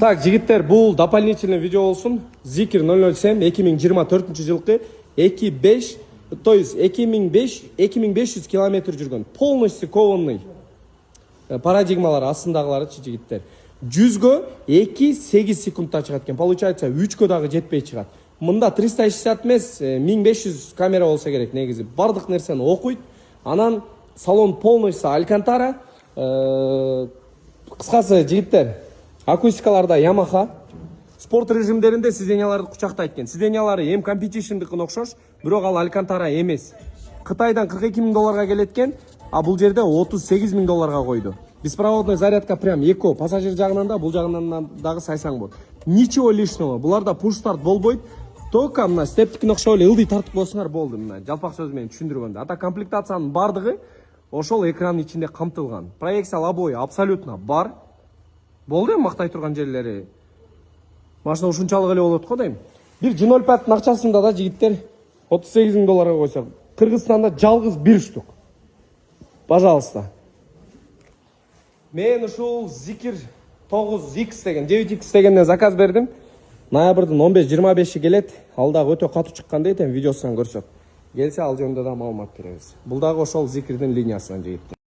Так, жигиттер, бул дополнительный видео болсун. Zikr 007 2024-жылкы 2.5, то есть 2500 километр жүргөн. Полностью кованный парадигмалар астындагыларчы жигиттер. 100гө 2-8 секундта чыгат экен. Получается 3гө дагы жетпей чыгат. Мында 360 эмес, 1500 камера болсо керек негизи. Бардык нерсени окуйт. Анан салон полностью алькантара. Кыскасы жигиттер, акустикаларда Yamaha, спорт режимдеринде сиденьяларды кучактайт экен. Сиденьялары эм компетишндикine окшош, бирок ал алькантара эмес. Кытайдан 42 000 долларга келет экен, а бул жерде 38 000 долларга койду. Беспроводной зарядка прям эко, пассажир жагынан да, бул жагынан дагы сайсаң болот. Ничего лишнего. Буларда push start болбойт. Только мына стептикine окшоп эле ылдый тартып койсоңар болду. Мына жалпак сөз менен түшүндүргөндө. Ата комплектациянын бардыгы ошол экранын ичинде камтылган. Проекциялы обои абсолютно бар. Болду эми мактай турган жерлери. Машина ушунчалык эле болот го дейм. Бир G05'ын акчасында да жигиттер 38 000 долларга койсо, Кыргызстанда жалгыз бир штук. Пожалуйста. Мен ушул Zikr 9X деген, 9X дегенден заказ бердим. Ноябрдын 15-25 келет. Ал дагы өтө катуу чыккан дейт, видеосунан көрсөк. Келсе ал жөнүндө да маалымат беребиз. Бул дагы ошол Zikr'дин линиясынан жигиттер.